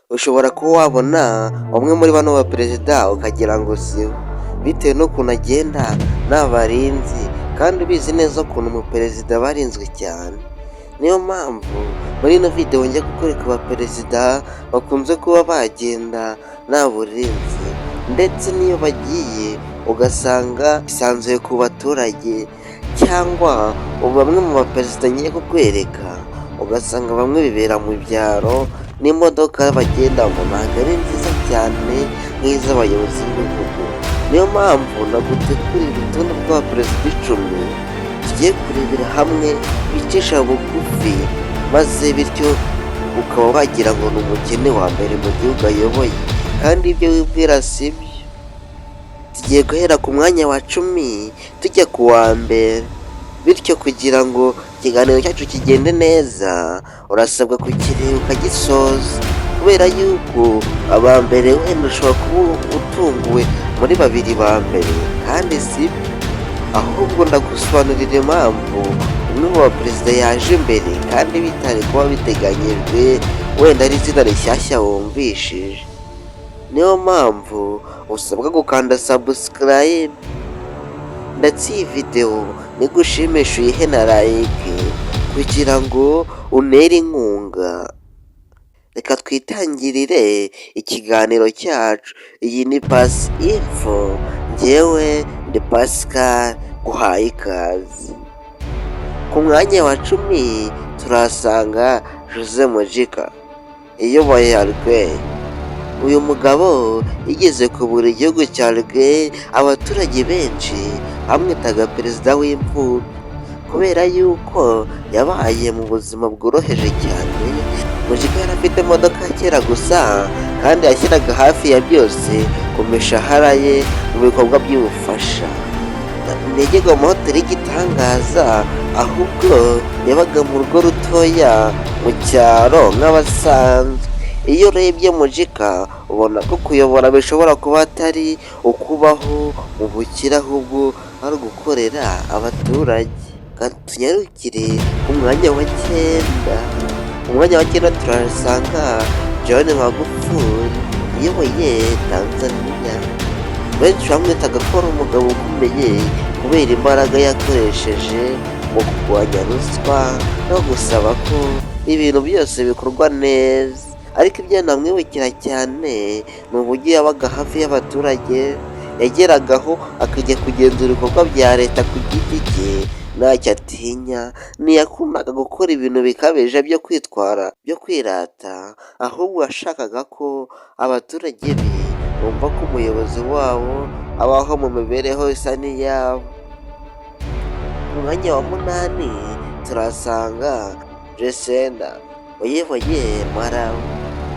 ushobora kuba wabona umwe muri bano baperezida ukagira ngo siwe, bitewe n'ukuntu agenda n'abarinzi kandi ubizi neza ukuntu umuperezida aba arinzwe cyane. Niyo mpamvu muri ino video njya kukwereka abaperezida bakunze kuba bagenda nta burinzi, ndetse n'iyo bagiye ugasanga bisanzuye ku baturage, cyangwa bamwe mu baperezida ngiye kukwereka ugasanga bamwe bibera mu byaro n'imodoka bagendamo ntabwo ari nziza cyane nk'iz'abayobozi b'ibihugu. Niyo mpamvu naguteguriye urutonde rw'abaperezida 10 tugiye kurebera hamwe bicisha bugufi, maze bityo ukaba wagira ngo ni umukene wa mbere mu gihugu ayoboye, kandi ibyo wibwira si byo. Tugiye guhera ku mwanya wa 10 tujya ku wa mbere, bityo kugira ngo ikiganiro cyacu kigende neza urasabwa kukireba ukagisoza, kubera yuko aba mbere wenda ushobora kuba utunguwe muri babiri ba mbere kandi si byo, ahubwo ndagusobanurira impamvu umwe mu baperezida yaje imbere kandi bitari kuba biteganyijwe, wenda ari izina rishyashya wumvishije. Niyo mpamvu usabwa gukanda subscribe, ndetse iyi video nigushimisha uyihe na like kugira ngo untere inkunga. Reka twitangirire ikiganiro cyacu. Iyi ni Pasi Info, njyewe ndi Pascal guhaye ikaze. Ku mwanya wa 10 turasanga José Mujica iyoboye Uruguay. Uyu mugabo yigeze kubura igihugu cya Uruguay, abaturage benshi bamwitaga perezida w'imfubyi kubera yuko yabaye mu buzima bworoheje cyane. Mujica yari afite imodoka kera gusa, kandi yashyiraga hafi ya byose ku mishahara ye mu bikorwa by'ubufasha. Ntiyajyaga mu mahoteli y'igitangaza, ahubwo yabaga mu rugo rutoya mu cyaro nk'abasanzwe. Iyo urebye Mujica ubona ko kuyobora bishobora kuba atari ukubaho mu bukire, ahubwo ari ugukorera abaturage. Tunyarukire ku mwanya wa 9. Umwanya wa 9 turasanga John Magufuli iyoboye Tanzania. Benshi bamwitaga ko ari umugabo ukomeye kubera imbaraga yakoresheje mu kurwanya ruswa no gusaba ko ibintu byose bikorwa neza. Ariko ibyo namwibukira cyane ni uburyo yabaga hafi y'abaturage, yageragaho akajya kugenzura ibikorwa bya leta ku giti cye ntacyo atinya. Ntiyakundaga gukora ibintu bikabije byo kwitwara, byo kwirata, ahubwo yashakaga ko abaturage be bumva ko umuyobozi wabo abaho mu mibereho isa n'iyabo. Ku mwanya wa 8 turasanga Ndayishimiye uyoboye Malawi.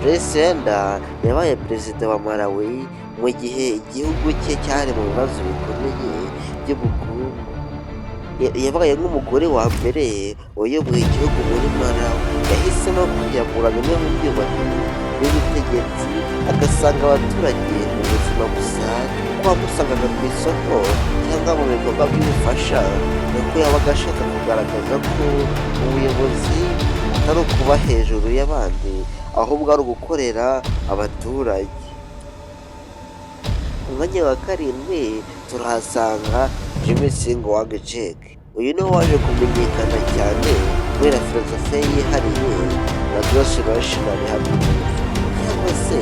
Ndayishimiye yabaye perezida wa Malawi mu gihe igihugu cye cyari mu bibazo bikomeye by'ubukungu. Yabaye nk'umugore wa mbere uyoboye igihugu muri Malawi. Yahisemo kwiyamura bimwe mu byubahiro n'ubutegetsi, agasanga abaturage mu buzima busanzwe. Uko wamusangaga ku isoko cyangwa mu bikorwa by'ubufasha, nuko yabaga ashaka kugaragaza ko ubuyobozi atari ukuba hejuru y'abandi, ahubwo ari ugukorera abaturage. Ku mwanya wa 7 turahasanga Jimmy. Uyu niwe waje kumenyekana cyane kubera filozofi yihariye na national happiness, cyangwa se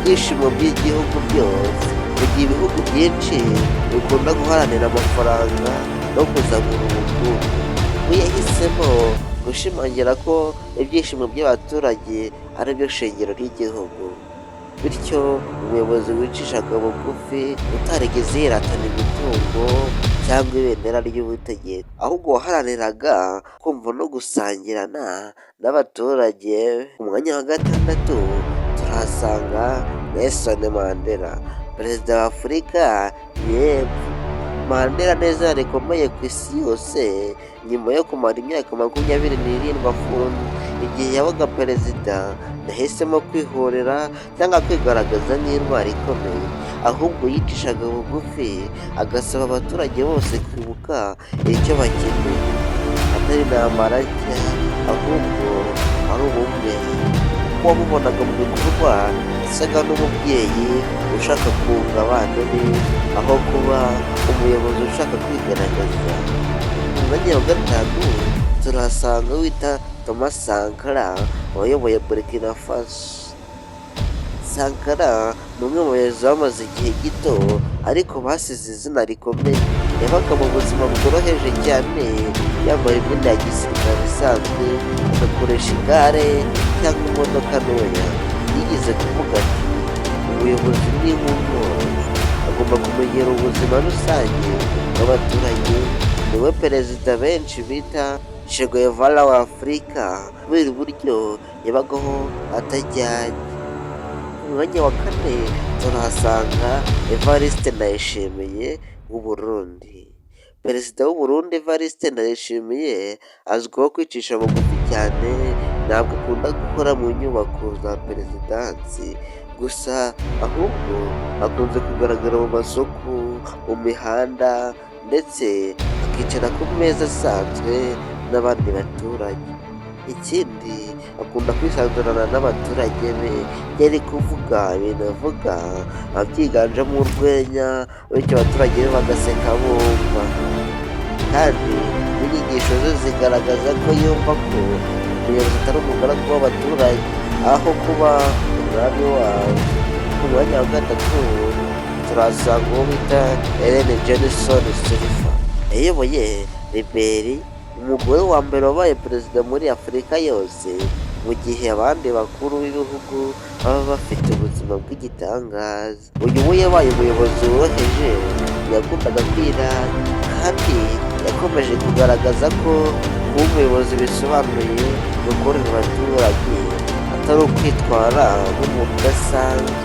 ibyishimo by'igihugu byose. Mu gihe ibihugu byinshi bikunda guharanira amafaranga no kuzamura ubukungu, we yahisemo gushimangira ko ibyishimo by'abaturage ari byo shingiro ry'igihugu. Bityo umuyobozi wicishaga bugufi, utarigeze yiratana imitungo cyangwa ibendera ry'ubutegetsi, ahubwo waharaniraga kumva no gusangirana n'abaturage. Ku mwanya wa 6 turahasanga Nelson Mandela, perezida wa Afurika y'Epfo. Mandela neza rikomeye ku isi yose nyuma yo kumara imyaka 27 afunzwe. Igihe yabaga perezida yahisemo kwihorera cyangwa kwigaragaza nk'intwari ikomeye, ahubwo yicishaga bugufi agasaba abaturage bose kwibuka icyo bakeneye, atari intambara nshya ahubwo ari ubumwe. Ku wamubonaga mu bikorwa yasaga n'umubyeyi ushaka kunga abandi be aho kuba umuyobozi ushaka kwigaragaza. Mu mwanya wa gatanu turahasanga wita Thomas Sankara wayoboye Burkina Faso. Sankara ni umwe mu bayobozi bamaze igihe gito ariko basize izina rikomeye. Yabaga mu buzima bworoheje cyane, yambaye imyenda ya gisirikare isanzwe, agakoresha igare cyangwa imodoka ntoya. Yigeze kuvuga ati umuyobozi ni nk'umworozi, agomba kumenyera ubuzima rusange bw'abaturage. Niwe perezida benshi bita Che Guevara wa Afurika kubera uburyo yabagaho atajyanye. Mu mwanya wa kane turahasanga Evariste Ndayishimiye w'Uburundi. Perezida w'Uburundi Evariste Ndayishimiye azwiho kwicisha bugufi cyane, ntabwo akunda gukora mu nyubako za perezidansi gusa, ahubwo akunze kugaragara mu masoko, mu mihanda ndetse akicara ku meza asanzwe n'abandi baturage. Ikindi akunda kwisanzurana n'abaturage be, yari kuvuga ibintu avuga byiganjemo urwenya, bityo abaturage be bagaseka bumva. Kandi n'inyigisho ze zigaragaza ko yumva ko umuyobozi atari umugaragu w'abaturage aho kuba umwami wabo. Ku mwanya wa gatatu turahasanga uwo bita Ellen Johnson Sirleaf yayoboye Reba, umugore wa mbere wabaye perezida muri Afurika yose, mu gihe abandi bakuru b'ibihugu baba bafite ubuzima bw'igitangaza. Uyu we yabaye umuyobozi woroheje, yakundaga kwirata kandi yakomeje kugaragaza ko kuba umuyobozi bisobanuye gukorera abaturage atari ukwitwara nk'umuntu udasanzwe.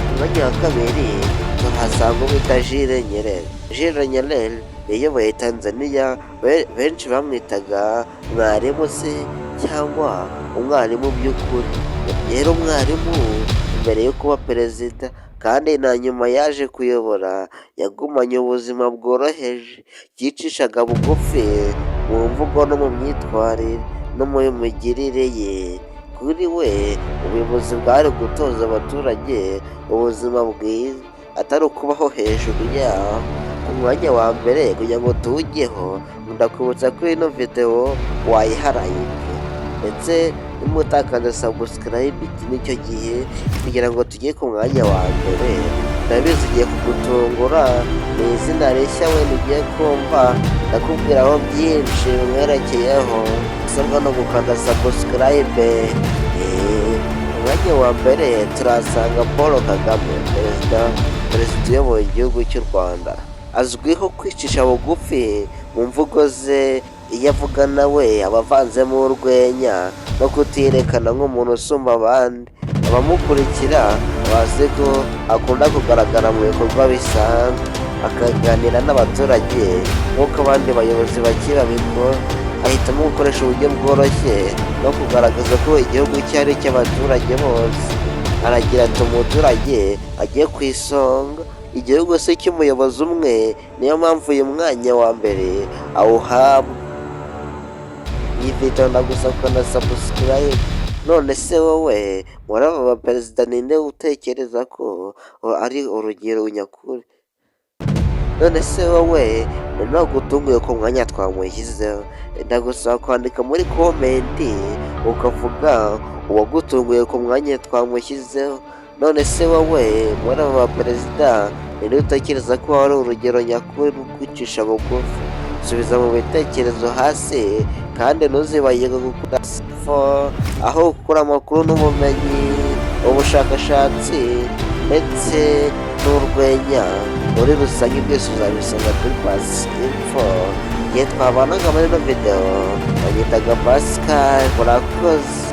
Mu mwanya wa kabiri turahasanga bita Jules Nyerere yayoboye Tanzania, benshi bamwitaga mwarimu se cyangwa umwarimu by'ukuri. Rero umwarimu mbere yo kuba perezida kandi na nyuma yaje kuyobora, yagumanye ubuzima bworoheje, yicishaga bugufi mu mvugo no mu myitwarire no mu migirire ye. Kuri we ubuyobozi bwari gutoza abaturage ubuzima bwiza atari ukubaho hejuru yabo. Ku mwanya wa mbere kugira ngo tuwujyeho, ndakwibutsa ko ino video wayiharayike ndetse nimutakaza subscribe iki nicyo gihe kugira ngo tujye ku mwanya wa mbere. Ndabizi ugiye kugutungura, ni izina rishya wenda ugiye kumva, ndakubwiraho byinshi bimwerekeyeho, usabwa no gukanda subscribe. Mu mwanya wa mbere turahasanga Paul Kagame, perezida uyoboye igihugu cy'u Rwanda. Azwiho kwicisha bugufi mu mvugo ze, iyo avuga nawe aba avanzemo urwenya no kutiyerekana nk'umuntu usumba abandi. Abamukurikira bazi ko akunda kugaragara mu bikorwa bisanzwe, akaganira n'abaturage nk'uko abandi bayobozi bakira babikora. Ahitamo gukoresha uburyo bworoshye no kugaragaza ko igihugu cye ari icy'abaturage bose. Aragira ati umuturage agiye ku isonga, igihugu si cy'umuyobozi umwe, niyo mpamvu uyu mwanya wa mbere awuhabwa. Iyi video ndagusaba na subscribe. None se wowe muri aba baperezida ninde utekereza ko ari urugero nyakuri? None se wowe ntabwo utunguye ku mwanya twamushyizeho? Ndagusaba kwandika muri komenti ukavuga uwagutunguye ku mwanya twamushyizeho. None se wowe muri aba baperezida ninde utekereza ko ari urugero nyakuri rwo kwicisha bugufi? Subiza mu bitekerezo hasi kandi ntuzibagirwe gukora aho gukora amakuru n'ubumenyi, ubushakashatsi ndetse n'urwenya. Muri rusange byose uzabisanga kuri BICISHA. Igihe twabanaga muri ino video banyitaga Pascal. Murakoze.